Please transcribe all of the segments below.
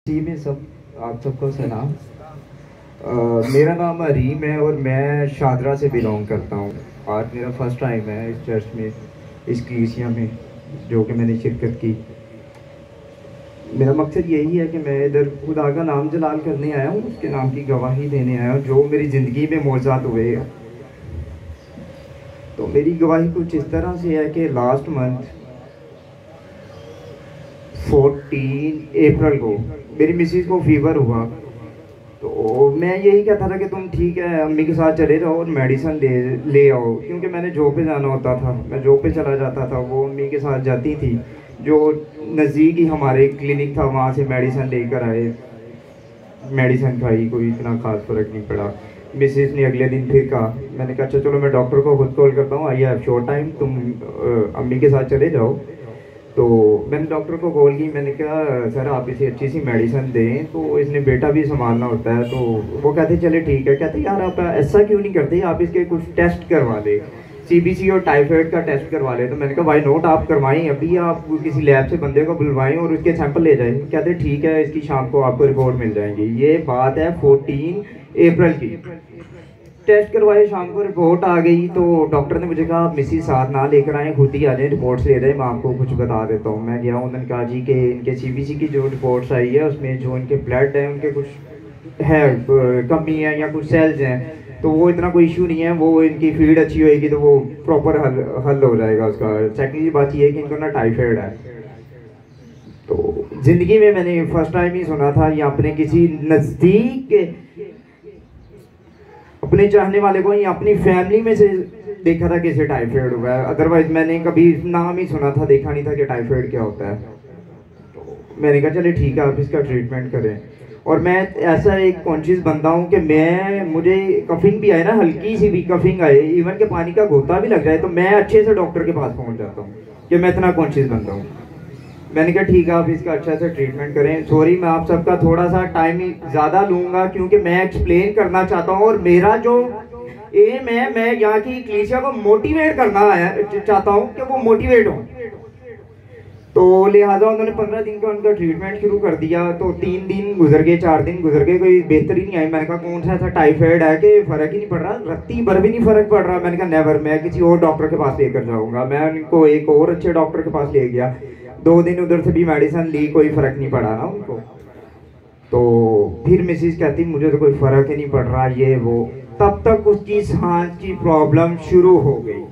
जी में सब आप सबको सलाम। मेरा नाम अरीम है और मैं शादरा से बिलोंग करता हूँ। आज मेरा फर्स्ट टाइम है इस चर्च में, इस कलीसिया में जो कि मैंने शिरकत की। मेरा मकसद यही है कि मैं इधर खुदा का नाम जलाल करने आया हूँ, उसके नाम की गवाही देने आया हूँ जो मेरी ज़िंदगी में मौजूद हुए। तो मेरी गवाही कुछ इस तरह से है कि लास्ट मंथ 14 अप्रैल को मेरी मिसेज को फीवर हुआ। तो मैं यही कहता था कि तुम ठीक है अम्मी के साथ चले जाओ और मेडिसिन ले आओ, क्योंकि मैंने जॉब पे जाना होता था। मैं जॉब पे चला जाता था, वो अम्मी के साथ जाती थी। जो नज़दीक ही हमारे क्लिनिक था वहाँ से मेडिसिन लेकर आए, मेडिसिन खाई, कोई इतना ख़ास फ़र्क नहीं पड़ा। मिसेस ने अगले दिन फिर कहा, मैंने कहा अच्छा चलो मैं डॉक्टर को खुद कॉल करता हूँ, आई हैव शॉर्ट टाइम, तुम अम्मी के साथ चले जाओ। तो मैंने डॉक्टर को कॉल की, मैंने कहा सर आप इसे अच्छी सी मेडिसिन दें, तो इसने बेटा भी संभालना होता है। तो वो कहते चले ठीक है। कहते यार आप ऐसा क्यों नहीं करते, आप इसके कुछ टेस्ट करवा दे, सीबीसी और टाइफाइड का टेस्ट करवा ले। तो मैंने कहा वाई नोट, आप करवाएं, अभी आप किसी लैब से बंदे को बुलवाएं और उसके सैंपल ले जाएं। कहते ठीक है, इसकी शाम को आपको रिपोर्ट मिल जाएंगी। ये बात है 14 अप्रैल की। टेस्ट करवाए, शाम को रिपोर्ट आ गई। तो डॉक्टर ने मुझे कहा आप मिसेस साथ ना लेकर आए, खुद ही आ जाए, रिपोर्ट्स ले जाए, मैं आपको कुछ बता देता हूँ। मैं गया, उन्होंने कहा जी कि इनके सीबीसी की जो रिपोर्ट्स आई है उसमें जो इनके ब्लड है उनके कुछ है कमी है या कुछ सेल्स हैं, तो वो इतना कोई इशू नहीं है, वो इनकी फीड अच्छी होएगी तो वो प्रॉपर हल हो जाएगा उसका। सेकेंडरी बात ये है कि इनको ना टाइफाइड है। तो ज़िंदगी में मैंने फर्स्ट टाइम ही सुना था या अपने किसी नज़दीक अपने चाहने वाले को या अपनी फैमिली में से देखा था कि इसे टाइफाइड हुआ है। अदरवाइज मैंने कभी नाम ही सुना था, देखा नहीं था कि टाइफाइड क्या होता है। तो मैंने कहा चले ठीक है आप इसका ट्रीटमेंट करें। और मैं ऐसा एक कॉन्शियस बंदा हूँ कि मुझे कफिंग भी आए ना, हल्की सी भी कफिंग आए, इवन के पानी का गोता भी लग जाए, तो मैं अच्छे से डॉक्टर के पास पहुँच जाता हूँ कि मैं इतना कॉन्शियस बंदा हूँ। मैंने कहा ठीक है आप इसका अच्छा से ट्रीटमेंट करें। सॉरी मैं आप सबका थोड़ा सा टाइम ज़्यादा लूँगा क्योंकि मैं एक्सप्लेन करना चाहता हूँ और मेरा जो एम है, मैं यहाँ की कलीसिया को मोटिवेट करना चाहता हूँ कि वो मोटिवेट हो। तो लिहाजा उन्होंने 15 दिन का उनका ट्रीटमेंट शुरू कर दिया। तो 3 दिन गुजर गए, 4 दिन गुजर गए, कोई बेहतरी नहीं आई। मैंने कहा कौन सा ऐसा टाइफाइड है कि फ़र्क ही नहीं पड़ रहा, रत्ती भर भी नहीं फ़र्क पड़ रहा। मैंने कहा नेवर, मैं किसी और डॉक्टर के पास लेकर जाऊँगा। मैं उनको एक और अच्छे डॉक्टर के पास ले गया। 2 दिन उधर से भी मेडिसिन ली, कोई फ़र्क नहीं पड़ा ना उनको। तो फिर मिसेस कहती मुझे तो कोई फ़र्क ही नहीं पड़ रहा, ये वो। तब तक उसकी सांस की प्रॉब्लम शुरू हो गई,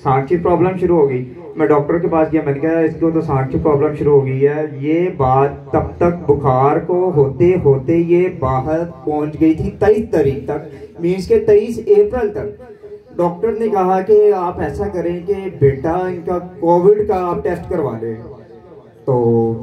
सांस की प्रॉब्लम शुरू हो गई। मैं डॉक्टर के पास गया, मैंने कहा इसको तो सांस की प्रॉब्लम शुरू हो गई है। ये बात तब तक बुखार को होते होते ये बाहर पहुंच गई थी 23 तारीख तक, मीन्स के 23 अप्रैल तक। डॉक्टर ने कहा कि आप ऐसा करें कि बेटा इनका कोविड का आप टेस्ट करवा लें। तो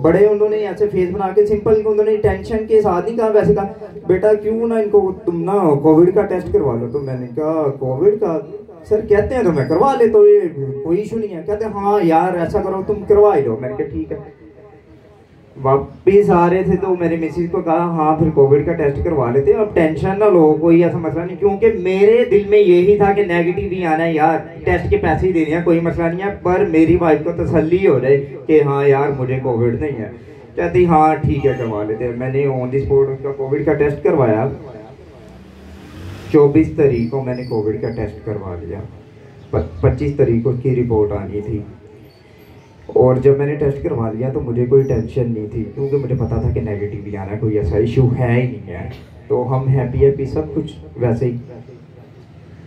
बड़े उन्होंने ऐसे फेस बना के सिंपल, उन्होंने टेंशन के साथ नहीं कहा, वैसे कहा बेटा क्यों ना इनको तुम ना कोविड का टेस्ट करवा लो। तो मैंने कहा कोविड का सर कहते हैं तो मैं करवा ले, तो ये कोई इशू नहीं है। कहते हाँ यार ऐसा करो तुम करवा ही लो। मैंने कहा ठीक है। वापिस आ रहे थे तो मेरे मिसेज को कहा हाँ फिर कोविड का टेस्ट करवा लेते, अब टेंशन ना लो, कोई ऐसा मसला नहीं। क्योंकि मेरे दिल में यही था कि नेगेटिव ही आना है यार, टेस्ट के पैसे ही देने हैं, कोई मसला नहीं है, पर मेरी वाइफ को तसल्ली हो जाए कि हाँ यार मुझे कोविड नहीं है। कहती हाँ ठीक है करवा लेते हैं। मैंने ऑन द स्पॉट उसका कोविड का टेस्ट करवाया। 24 तारीख को मैंने कोविड का टेस्ट करवा लिया, 25 तारीख को उसकी रिपोर्ट आनी थी। और जब मैंने टेस्ट करवा लिया तो मुझे कोई टेंशन नहीं थी, क्योंकि मुझे पता था कि नेगेटिव ही आना, कोई ऐसा इशू है ही नहीं है। तो हम हैप्पी सब कुछ वैसे ही।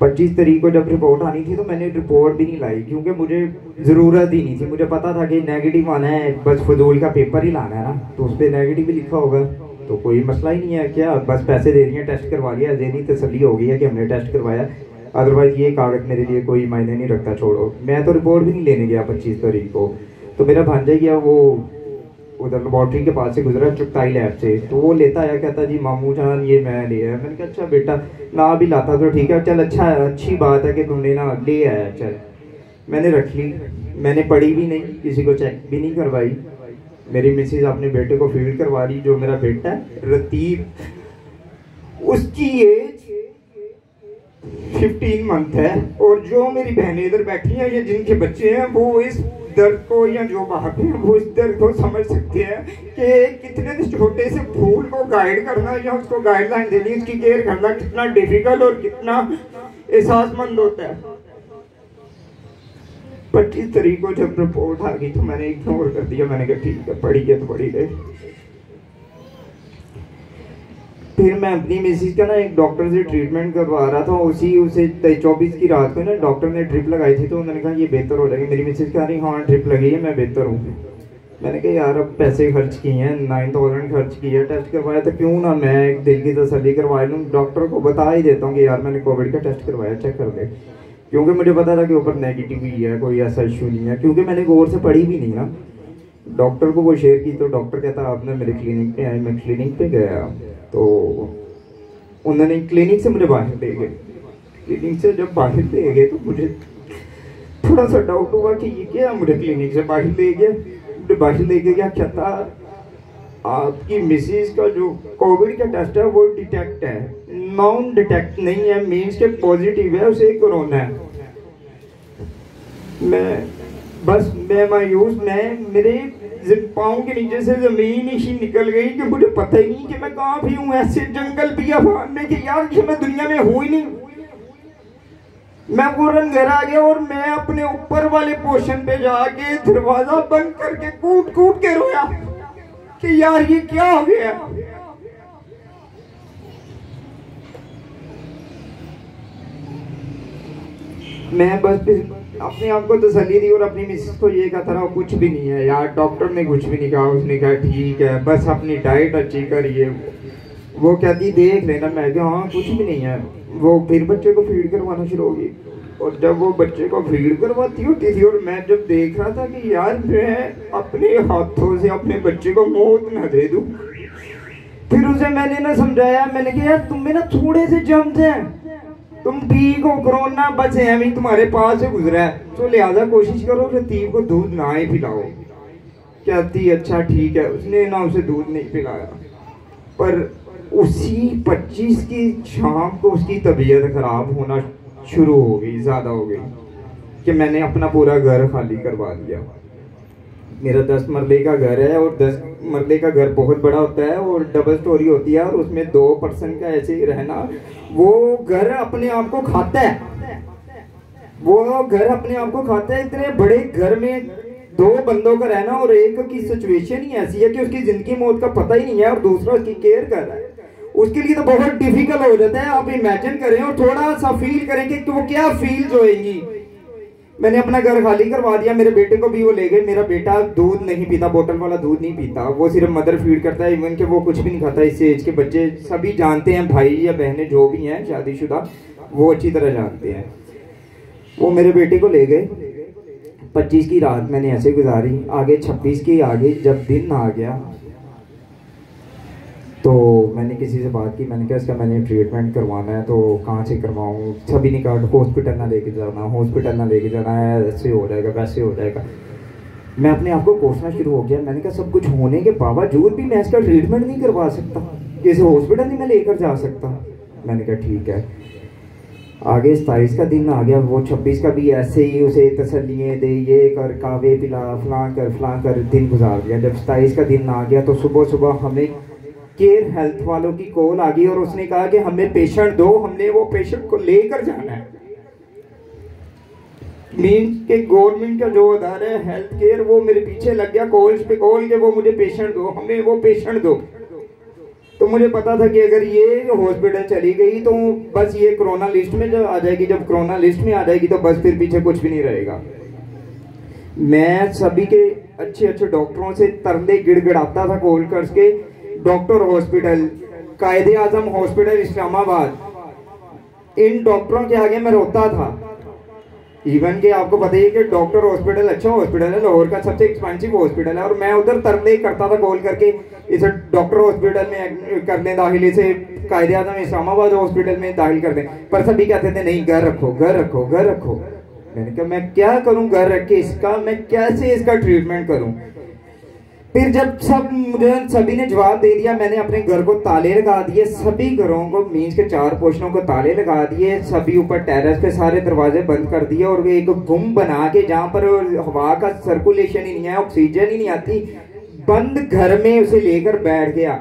25 तारीख को जब रिपोर्ट आनी थी तो मैंने रिपोर्ट भी नहीं लाई, क्योंकि मुझे ज़रूरत ही नहीं थी। मुझे पता था कि नेगेटिव आना है, बस फजूल का पेपर ही लाना है ना, तो उस पर नेगेटिव भी लिखा होगा तो कोई मसला ही नहीं है। क्या बस पैसे दे दिए, टेस्ट करवा लिया, ज़हनी तसल्ली हो गई है कि हमने टेस्ट करवाया। अदरवाइज़ ये कागज़ मेरे लिए कोई मायने नहीं रखता, छोड़ो। मैं तो रिपोर्ट भी नहीं लेने गया 25 तारीख को। तो मेरा भांजा गया, वो उधर लेबॉर्ट्री के पास से गुजरा, चुगताई लैब से, तो वो लेता आया, कहता जी मामू जान ये मैं ले आया। मैंने कहा अच्छा बेटा ना भी लाता तो ठीक है, चल अच्छा अच्छी बात है कि तुमने ना ले आया। चल मैंने रख ली, मैंने पढ़ी भी नहीं, किसी को चेक भी नहीं करवाई। मेरी मिसेज अपने बेटे को फीड करवा रही, जो मेरा बेटा है रतीब, उसकी एज 15 मंथ है। और जो मेरी बहनें इधर बैठी हैं या जिनके बच्चे हैं वो इस दर्द को या जो बात है वो इस दर्द को समझ सकते हैं कि कितने छोटे से फूल को गाइड करना या उसको गाइडलाइन देनी, उसकी केयर करना कितना डिफिकल्ट और कितना एहसासमंद होता है। 25 तारीख को जब रिपोर्ट आ गई तो मैंने इग्नोर कर दिया। मैंने कहा ठीक है, पढ़ी है तो पढ़ी रहे। फिर मैं अपनी मिसिस का ना एक डॉक्टर से ट्रीटमेंट करवा रहा था, उसे 24 की रात को ना डॉक्टर ने ड्रिप लगाई थी, तो उन्होंने कहा ये बेहतर हो जाएगी। मेरी मिसिस कह रही हाँ ड्रिप लगी है, मैं बेहतर हूँ। मैंने कहा यार अब पैसे खर्च किए हैं, 9000 खर्च किए, टेस्ट करवाया, तो क्यों ना मैं एक दिल की तसल्ली करवा लूँ। डॉक्टर को बता ही देता हूँ कि यार मैंने कोविड का टेस्ट करवाया, चेक कर दे, क्योंकि मुझे पता था कि ऊपर नेगेटिव ही है, कोई ऐसा इशू नहीं है, क्योंकि मैंने गौर से पढ़ी भी नहीं ना। डॉक्टर को वो शेयर की तो डॉक्टर कहता आपने मेरे क्लिनिक पे आए। मैं क्लिनिक पे गया तो उन्होंने क्लिनिक से मुझे बाहर ले गए। क्लिनिक से जब बाहर ले गए तो मुझे थोड़ा सा डाउट हुआ कि ये क्या, मुझे क्लिनिक से बाहर ले गया। मुझे बाहर ले गया क्या था, आपकी मिसिस का जो कोविड का टेस्ट है वो डिटेक्ट है, नॉन डिटेक्ट नहीं है, मीन्स के पॉजिटिव है, उसे कोरोना है। मैं मायूस, मेरे पाँव के नीचे से जमीन ही निकल गई कि मुझे पता ही नहीं कि मैं कहाँ भी हूँ। ऐसे जंगल बियाबान में कि यार कि मैं दुनिया में हूँ ही नहीं। मैं फौरन घर आ गया और मैं अपने ऊपर वाले पोर्शन पे जाके दरवाजा बंद करके कूट कूट के रोया कि यार ये क्या हो गया। मैं बस अपने आप को तसल्ली दी और अपनी मिसेस को ये कहता रहा कुछ भी नहीं है यार, डॉक्टर ने कुछ भी नहीं कहा। उसने कहा ठीक है, बस अपनी डाइट अच्छी करिए। वो कहती देख लेना। मैं कहा हाँ कुछ भी नहीं है। वो फिर बच्चे को फीड करवाना शुरू होगी, और जब वो बच्चे को फीड करवाती होती थी और मैं जब देख रहा था कि यार मैं अपने हाथों से अपने बच्चे को मौत ना दे दूं, फिर उसे मैंने ना समझाया। मैंने कहा यार तुम में ना थोड़े से जम्स हैं, तुम ठीक हो, कोरोना बचे हैं अभी तुम्हारे पास से गुजरा है, तो लिहाजा कोशिश करो रतीब को दूध ना ही पिलाओ। कहती अच्छा ठीक है। उसने ना उसे दूध नहीं पिलाया, पर उसी 25 की शाम को उसकी तबीयत खराब होना शुरू हो गई, ज्यादा हो गई कि मैंने अपना पूरा घर खाली करवा दिया। मेरा 10 मरले का घर है और 10 मरले का घर बहुत बड़ा होता है और डबल स्टोरी होती है, और उसमें 2 पर्सन का ऐसे ही रहना, वो घर अपने आप को खाता है। वो घर अपने आप को खाता है। इतने बड़े घर में 2 बंदों का रहना और एक की सिचुएशन ही ऐसी है कि उसकी जिंदगी मौत का पता ही नहीं है और दूसरा उसकी केयर कर रहा है, उसके लिए तो बहुत डिफिकल्ट हो जाता है। आप इमेजिन करें और थोड़ा सा फील करें कि वो क्या फील होएगी। मैंने अपना घर खाली करवा दिया। मेरे बेटे को भी वो ले गए। मेरा बेटा दूध नहीं पीता, बोतल वाला दूध नहीं पीता, वो सिर्फ मदर फीड करता है। इवन के वो कुछ भी नहीं खाता। इस एज के बच्चे सभी जानते हैं, भाई या बहनें जो भी हैं शादीशुदा, वो अच्छी तरह जानते हैं। वो मेरे बेटे को ले गए। 25 की रात मैंने ऐसे गुजारी। आगे 26 की आगे जब दिन आ गया तो मैंने किसी से बात की। मैंने कहा इसका मैंने ट्रीटमेंट करवाना है, तो कहाँ से करवाऊँ। सभी ने कहा हॉस्पिटल ना लेके जाना, हॉस्पिटल ना लेके जाना है, ऐसे हो जाएगा वैसे हो जाएगा। मैं अपने आप को कोसना शुरू हो गया। मैंने कहा सब कुछ होने के बावजूद भी मैं इसका ट्रीटमेंट नहीं करवा सकता, किसी हॉस्पिटल नहीं मैं लेकर जा सकता। मैंने कहा ठीक है। आगे 27 का दिन आ गया। वो 26 का भी ऐसे ही उसे तसल्लियाँ दे, ये कर, कावे पिला, फलां कर दिन गुजार दिया। जब 27 का दिन आ गया तो सुबह सुबह हमें केयर हेल्थ वालों की कॉल आ गई और उसने कहा कि हमें पेशेंट दो, हमने वो पेशेंट को लेकर जाना है। मीन्स के गवर्नमेंट का जो अदारा है हेल्थ केयर, वो मेरे पीछे लग गया कॉल्स पे कॉल के वो मुझे पेशेंट दो, हमें वो पेशेंट दो। तो मुझे पता था कि अगर ये हॉस्पिटल चली गई तो बस ये कोरोना लिस्ट में जब आ जाएगी, जब कोरोना लिस्ट में आ जाएगी तो बस फिर पीछे कुछ भी नहीं रहेगा। मैं सभी के अच्छे अच्छे डॉक्टरों से तरले गिड़गिड़ाता था कॉल करके। डॉक्टर हॉस्पिटल, कायदे आजम हॉस्पिटल इस्लामाबाद, इन डॉक्टरों के आगे मैं रोता था। इवन के आपको पता ही है कि डॉक्टर हॉस्पिटल अच्छा हॉस्पिटल है, लाहौर का सबसे एक्सपेंसिव हॉस्पिटल है, और मैं उधर तरले करता था कॉल करके इसे डॉक्टर हॉस्पिटल में कर दें दाखिल, इसे कायदे आजम इस्लामाबाद हॉस्पिटल में दाखिल कर दें। पर सभी कहते थे नहीं, घर रखो घर रखो घर रखो। मैंने कहा मैं क्या करूं घर रख के इसका, मैं कैसे इसका ट्रीटमेंट करूं। फिर जब सभी ने जवाब दे दिया, मैंने अपने घर को ताले लगा दिए, सभी घरों को मीन्स के 4 पोर्शनों को ताले लगा दिए, सभी ऊपर टेरेस पे सारे दरवाजे बंद कर दिए और एक गुम बना के जहाँ पर हवा का सर्कुलेशन ही नहीं है, ऑक्सीजन ही नहीं आती, बंद घर में उसे लेकर बैठ गया।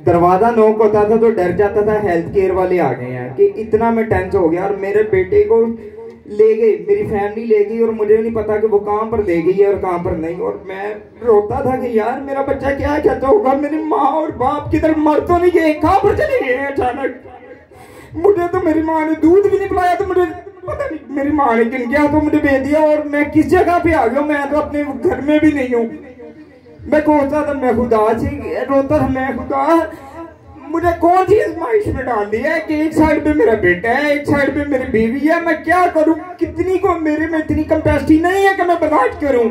दरवाजा नॉक होता था तो डर जाता था हेल्थ केयर वाले आ गए हैं, कि इतना मैं टेंस हो गया। और मेरे बेटे को ले गई, मेरी फैमिली ले गई और मुझे नहीं पता कि वो कहाँ पर ले गई है और कहाँ पर नहीं। और मैं रोता था कि यार मेरा बच्चा क्या कहता होगा, मेरी माँ और बाप की तरफ मर तो नहीं गए, कहाँ पर चले गए हैं अचानक। मुझे तो मेरी माँ ने दूध भी नहीं पिलाया, तो मुझे पता नहीं मेरी माँ ने किन क्या तो मुझे भेज दिया और मैं किस जगह पे आ गया, मैं तो अपने घर में भी नहीं हूँ। मैं सोचता था, मैं खुदा से रोता था, मैं खुदा मुझे कौन सी आजमाइश में डाल दिया है कि एक साइड पे मेरा बेटा है, एक साइड पे मेरी बीवी है, मैं क्या करूं, कितनी को मेरे में इतनी कैपेसिटी नहीं है कि मैं बर्दाश्त करूं।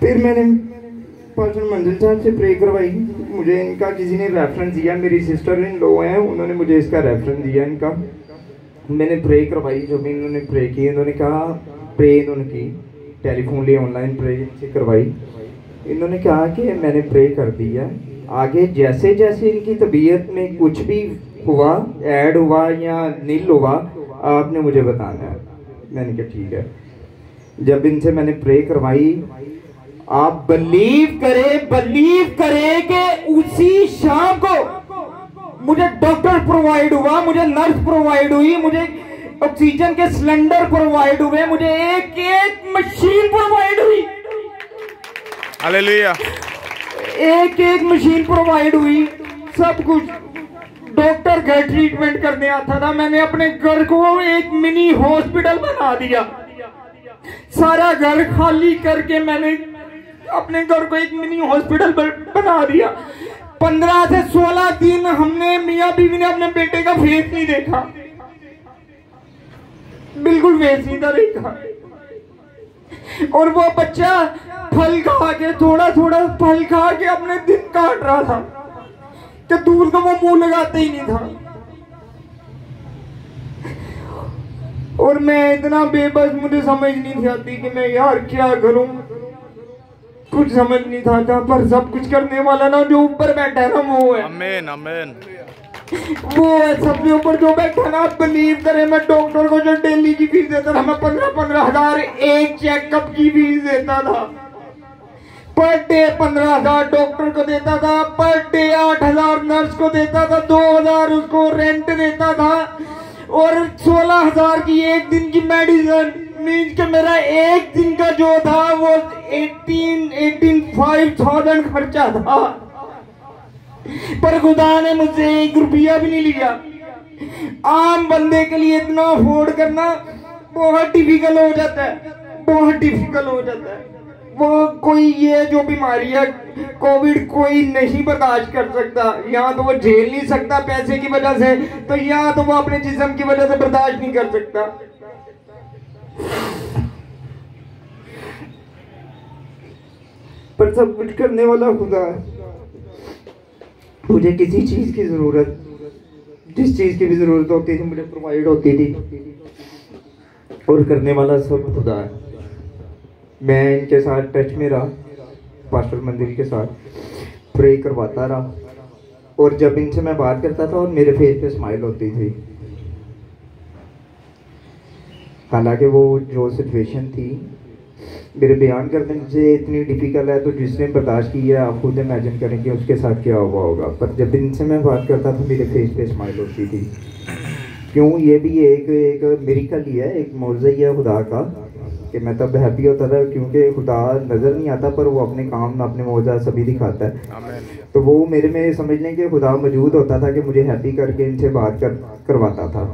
फिर मैंने पास्टर मंजिल साहब से प्रे करवाई, मुझे इनका किसी ने रेफरेंस दिया, मेरी सिस्टर इन लो हैं, उन्होंने मुझे इसका रेफरेंस दिया इनका। मैंने प्रे करवाई, जो भी इन्होंने प्रे की, इन्होंने कहा प्रे इन्होंने की, टेलीफोन लिए ऑनलाइन प्रे से करवाई। इन्होंने कहा कि मैंने प्रे कर दिया, आगे जैसे जैसे इनकी तबीयत में कुछ भी हुआ, ऐड हुआ या नील हुआ, आपने मुझे बताना है। मैंने कहा ठीक है। जब इनसे मैंने प्रे करवाई, आप बिलीव करे कि उसी शाम को मुझे डॉक्टर प्रोवाइड हुआ, मुझे नर्स प्रोवाइड हुई, मुझे ऑक्सीजन के सिलेंडर प्रोवाइड हुए, मुझे एक मशीन प्रोवाइड हुई। हालेलुया। एक मशीन प्रोवाइड हुई, सब कुछ। डॉक्टर घर ट्रीटमेंट करने आता था, मैंने अपने घर को एक मिनी हॉस्पिटल बना दिया। सारा घर खाली करके मैंने अपने घर को एक मिनी हॉस्पिटल बना दिया। 15 से 16 दिन हमने मियाँ बीवी ने अपने बेटे का फेस नहीं देखा, बिल्कुल फेस नहीं था देखा। और वो बच्चा फल खा के, थोड़ा थोड़ा फल खा के अपने दिन काट रहा था, कि दूर का वो मुंह लगाते ही नहीं था। और मैं इतना बेबस, मुझे समझ नहीं आती कि मैं यार क्या करूं, कुछ समझ नहीं था। पर सब कुछ करने वाला ना जो ऊपर बैठा है ना, वो है। आमीन आमीन। वो है सबसे ऊपर जो बैठा ना। बिलीव करें, मैं डॉक्टर को जो डेली की फीस देता था, मैं 15-15 हजार एक चेकअप की फीस देता था। पर डे 15,000 डॉक्टर को देता था, पर डे 8,000 नर्स को देता था, 2,000 उसको रेंट देता था, और 16,000 की एक दिन की मेडिसिन। मीन्स के मेरा एक दिन का जो था वो 5,000 खर्चा था। पर खुदा ने मुझसे 1 रुपया भी नहीं लिया। आम बंदे के लिए इतना अफोर्ड करना बहुत डिफिकल्ट हो जाता है, बहुत डिफिकल्ट हो जाता है। वो कोई ये जो बीमारी है कोविड, कोई नहीं बर्दाश्त कर सकता। यहाँ तो वो झेल नहीं सकता पैसे की वजह से, तो यहाँ तो वो अपने जिस्म की वजह से बर्दाश्त नहीं कर सकता। पर सब कुछ करने वाला खुदा है। मुझे किसी चीज की जरूरत, जिस चीज की भी जरूरत होती थी मुझे प्रोवाइड होती थी, और करने वाला सब खुदा है। मैं इनके साथ टच में रहा, पास्टर मंदिर के साथ प्रे करवाता रहा, और जब इनसे मैं बात करता था और मेरे फेस पे स्माइल होती थी। हालांकि वो जो सिचुएशन थी मेरे बयान करने से इतनी डिफिकल्ट है, तो जिसने बर्दाश्त की है आप खुद इमेजिन करेंगे उसके साथ क्या हुआ होगा। पर जब इनसे मैं बात करता था मेरे फेस पे स्माइल होती थी। क्यों, ये भी एक मिरेकल ही है, एक मौजज़ा ही है खुदा का, कि मैं तब हैप्पी होता था क्योंकि खुदा नज़र नहीं आता पर वो अपने काम में अपने मौजज़ा सभी दिखाता है। तो वो मेरे में समझ लें कि खुदा मौजूद होता था कि मुझे हैप्पी करके इनसे बात करवाता था।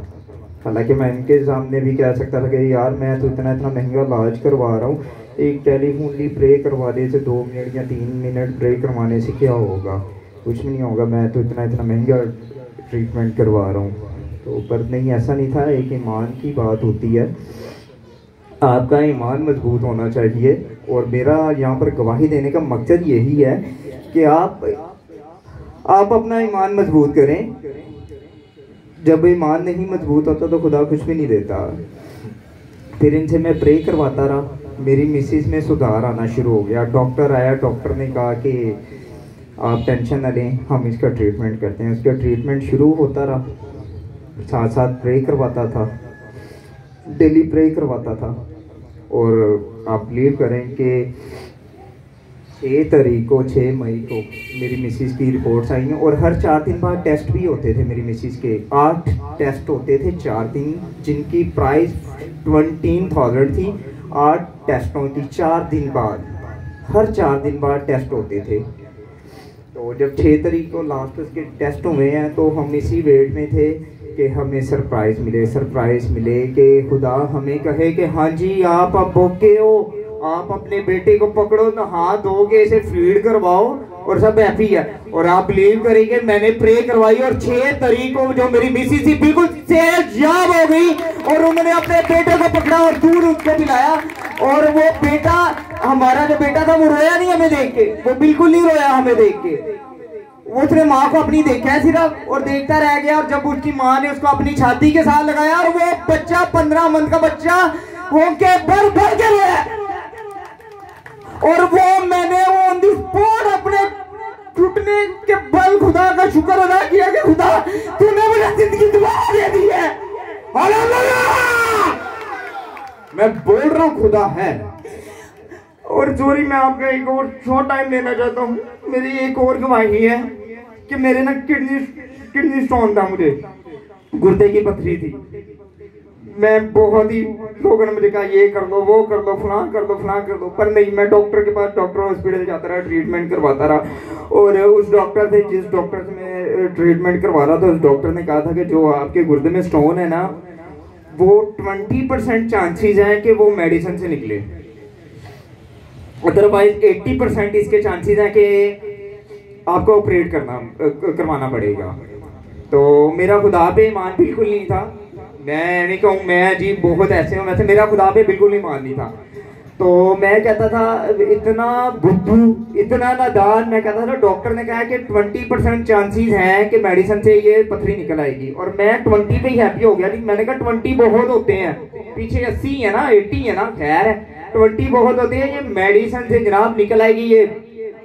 हालांकि मैं इनके सामने भी कह सकता था कि यार मैं तो इतना महंगा इलाज करवा रहा हूँ, एक टेलीफोनली प्रे करवाने से 2 मिनट या 3 मिनट प्रे करवाने से क्या होगा, कुछ भी नहीं होगा, मैं तो इतना महंगा ट्रीटमेंट करवा रहा हूँ। तो पर नहीं, ऐसा नहीं था। एक ईमान की बात होती है, आपका ईमान मजबूत होना चाहिए। और मेरा यहाँ पर गवाही देने का मकसद यही है कि आप अपना ईमान मजबूत करें। जब ईमान नहीं मजबूत होता तो खुदा कुछ भी नहीं देता। फिर इनसे मैं प्रे करवाता रहा, मेरी मिसिस में सुधार आना शुरू हो गया। डॉक्टर आया, डॉक्टर ने कहा कि आप टेंशन ना लें, हम इसका ट्रीटमेंट करते हैं। उसका ट्रीटमेंट शुरू होता रहा, साथ साथ प्रे करवाता था, डेली प्रे करवाता था। और आप बिलीव करें कि 6 मई को मेरी मिसिस की रिपोर्ट्स आई हैं, और हर 4 दिन बाद टेस्ट भी होते थे। मेरी मिसिस के 8 टेस्ट होते थे 4 दिन, जिनकी प्राइस 20,000 थी। 8 टेस्टों की 4 दिन बाद, हर 4 दिन बाद टेस्ट होते थे। तो जब 6 तारीख को लास्ट उसके टेस्ट हुए हैं, तो हम इसी वेट में थे कि हमें सरप्राइज़ मिले कि खुदा हमें कहे कि हाँ जी आप अब ओके हो, आप अपने बेटे को पकड़ो, नहा धोके इसे फीड करवाओ और सब हैप्पी है। और आप बिलीव करेंगे, मैंने प्रे करवाई और 6 तारीख को जो मेरी मिसिस थी बिल्कुल सेहतयाब हो गई, और उन्होंने अपने बेटे को पकड़ा और दूध उसको पिलाया। और वो बेटा, हमारा जो बेटा था, वो रोया नहीं हमें देख के, वो बिल्कुल नहीं रोया हमें देख के। वो उसने माँ को अपनी देखा है सिर्फ, और देखता रह गया। और जब उसकी माँ ने उसको अपनी छाती के साथ लगाया, और वो बच्चा 15 मंथ का बच्चा वो के भर के रोया। और वो मैंने ऑन द स्पॉट अपने टूटने के बल खुदा का शुक्र अदा किया कि खुदा तूने मुझे जिंदगी दोबारा दे दी है। हालेलुया! मैं बोल रहा हूँ खुदा है। और सॉरी, मैं आपका एक और शॉर्ट टाइम लेना चाहता हूँ। मेरी एक और गवाही है कि मेरे ना किडनी स्टोन था, मुझे गुर्दे की पथरी थी। मैं बहुत ही, लोगों ने मुझे कहा ये कर दो, वो कर दो, फलां कर दो, पर नहीं, मैं डॉक्टर के पास, डॉक्टर हॉस्पिटल जाता रहा, ट्रीटमेंट करवाता रहा। और उस डॉक्टर से, जिस डॉक्टर से मैं ट्रीटमेंट करवा रहा था, उस डॉक्टर ने कहा था कि जो आपके गुर्दे में स्टोन है ना, वो 20% चांसेस हैं कि वो मेडिसिन से निकले, अदरवाइज 80% इसके चांसेस हैं कि आपको ऑपरेट करवाना पड़ेगा। तो मेरा खुदा पे ईमान बिल्कुल नहीं था। मैं नहीं कहूँ मैं जी बहुत ऐसे हूँ, वैसे मेरा खुदा पे बिल्कुल ईमान नहीं था। तो मैं कहता था, इतना बुद्धू, इतना नादान, मैं कहता था डॉक्टर ने कहा कि 20% चांसेस हैं कि मेडिसिन से ये पथरी निकल आएगी, और मैं 20 पे ही हैप्पी हो गया। मैंने कहा 20 बहुत होते हैं, पीछे 80 है ना, 80 है ना, खैर 20 बहुत होते हैं, ये मेडिसिन से जनाब निकल आएगी, ये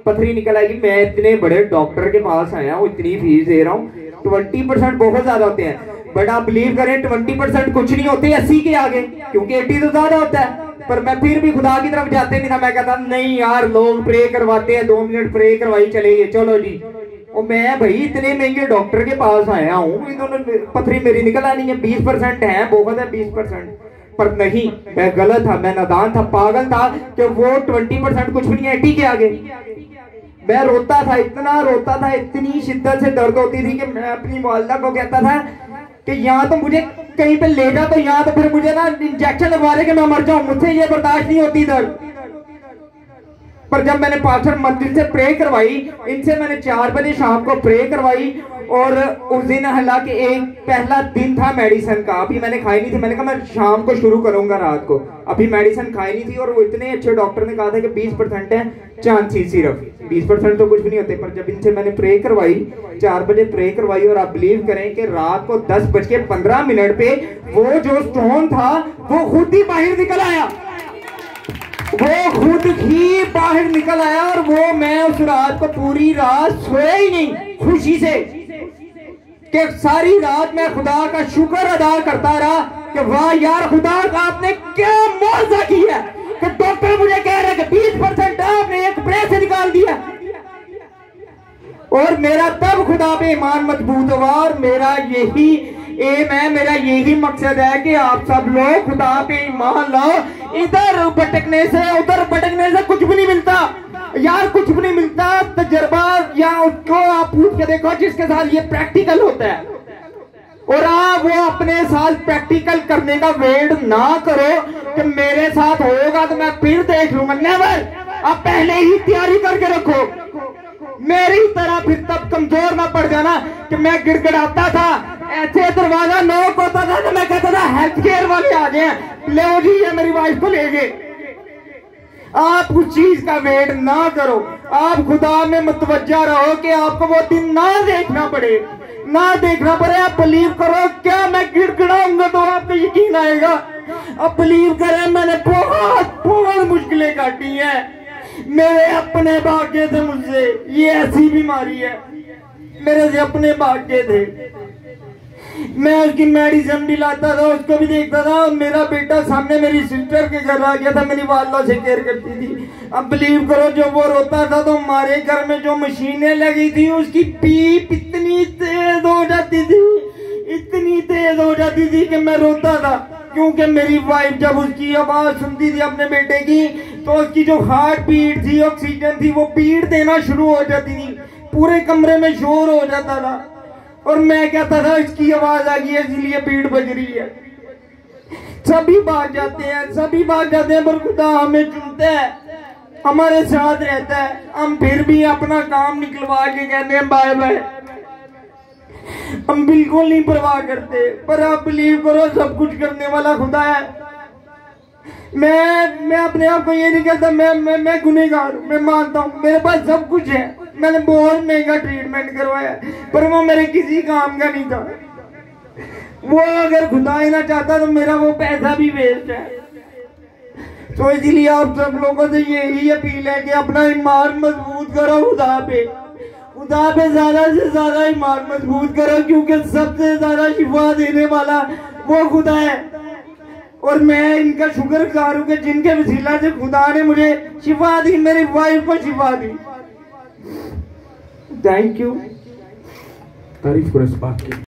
पथरी निकल आएगी। मैं इतने बड़े डॉक्टर के पास आया हूँ, इतनी फीस दे रहा हूँ, 20% बहुत ज्यादा होते हैं। बट आप बिलीव करें 20% कुछ नहीं होते 80 के आगे, क्योंकि 80 तो ज्यादा होता है। पर मैं फिर भी खुदा की तरफ जाते नहीं था। मैं कहता नहीं यार, लोग प्रे करवाते हैं, 2 मिनट प्रे करवाई चले गए, चलो जी। और मैं भाई इतने महंगे डॉक्टर के पास आया हूँ, इन्होंने पथरी मेरी निकल आनी है, 20% है, बहुत है 20%। पर नहीं, मैं गलत था, मैं नादान था, पागल था कि वो 20% कुछ भी नहीं है 80 के आगे। मैं रोता था, इतना रोता था, इतनी शिद्दत से दर्द होती थी कि मैं अपनी वालिदा को कहता था कि यहाँ तो मुझे कहीं पे ले जा, तो यहाँ तो फिर मुझे ना इंजेक्शन लगवा दे कि मैं मर जाऊं, मुझसे ये बर्दाश्त नहीं होती दर्द। पर जब मैंने पास्टर मंदिर से प्रे करवाई, इनसे मैंने 4 बजे शाम को प्रे करवाई, और उस दिन हालांकि एक पहला दिन था मेडिसिन का, अभी मैंने खाई नहीं थी। मैंने कहा मैं शाम को शुरू करूंगा, रात को, अभी मेडिसिन खाई नहीं थी। और वो इतने अच्छे डॉक्टर ने कहा था कि 20% है चांसेस, सिर्फ 20% तो कुछ भी नहीं होते। पर जब इनसे मैंने प्रे करवाई, 4 बजे प्रे करवाई, और आप बिलीव करें कि रात को 10:15 पे वो जो स्टोन था वो खुद ही बाहर निकल आया, वो खुद ही बाहर निकल आया। और वो मैं उस रात को पूरी रात सोया ही नहीं, खुशी से कि सारी रात मैं खुदा का शुक्र अदा करता रहा कि वाह यार खुदा का आपने क्या मौजूदा किया कि डॉक्टर मुझे कह रहे हैं कि 20% आपने एक प्रे से निकाल दिया। और मेरा तब खुदा पे ईमान मजबूत हुआ, और मेरा यही एम है, मेरा यही मकसद है कि आप सब लोग खुदा पे ईमान लाओ। इधर भटकने से उधर भटकने से कुछ भी नहीं मिलता यार, कुछ भी नहीं मिलता। तजर्बा या उसको आप पूछ के देखो जिसके साथ ये प्रैक्टिकल होता है, और आप वो अपने साथ प्रैक्टिकल करने का वेट ना करो कि मेरे साथ होगा तो मैं फिर देख लूंगा। नेवर, आप पहले ही तैयारी करके रखो। मेरी तरह फिर तब कमजोर ना पड़ जाना कि मैं गिड़गिड़ाता था, ऐसे दरवाजा नॉक होता था तो मैं कहता था हेल्थ केयर वाले आ गए, ले जी ये मेरी वाइफ को ले गए। आप उस चीज का वेट ना करो, आप खुदा में मुतवज्जा रहो कि आपको वो दिन ना देखना पड़े, ना देखना पड़े। आप बिलीव करो, क्या मैं गिड़गिड़ाऊंगा तो आपको यकीन आएगा। अब बिलीव करें मैंने बहुत बहुत मुश्किलें काटी हैं। मेरे अपने भाग्य थे मुझसे, ये ऐसी बीमारी है मेरे से अपने भाग्य थे। मैं उसकी मेडिसिन भी लाता था, उसको भी देखता था। मेरा बेटा सामने मेरी सिस्टर के घर आ गया था, मेरी वालदा से केयर करती थी। अब बिलीव करो जब वो रोता था तो हमारे घर में जो मशीनें लगी थी उसकी पीप इतनी तेज हो जाती थी, इतनी तेज हो जाती थी कि मैं रोता था। क्योंकि मेरी वाइफ जब उसकी आवाज सुनती थी अपने बेटे की तो उसकी जो हार्ट बीट थी, ऑक्सीजन थी, वो बीट देना शुरू हो जाती थी, पूरे कमरे में शोर हो जाता था। और मैं कहता था इसकी आवाज आ गई है इसलिए बीट बज रही है। सभी भाग जाते हैं, सभी भाग जाते हैं, पर खुदा हमें चुनता है, हमारे साथ रहता है। हम फिर भी अपना काम निकलवा के कहते हैं बाय बाय, हम बिल्कुल नहीं परवाह करते। पर आप बिलीव करो सब कुछ करने वाला खुदा है। मैं अपने आप को ये नहीं कहता मैं गुनहगार हूं, मैं मानता हूं मेरे पास सब कुछ है, मैंने बहुत महंगा ट्रीटमेंट करवाया, पर वो मेरे किसी काम का नहीं था। वो अगर खुदा ही ना चाहता तो मेरा वो पैसा भी वेस्ट है। तो इसलिए आप सब लोगों से यही अपील है कि अपना ईमान मजबूत करो, खुदा पे ज्यादा से ज्यादा ईमान मजबूत करो, क्योंकि सबसे ज्यादा शिफा देने वाला वो खुदा है। और मैं इनका शुक्रगुजार हूं कि जिनके वसीला से खुदा ने मुझे शिफा दी, मेरी वाइफ को शिफा दी। Thank you. तारीफ करो इस बात की।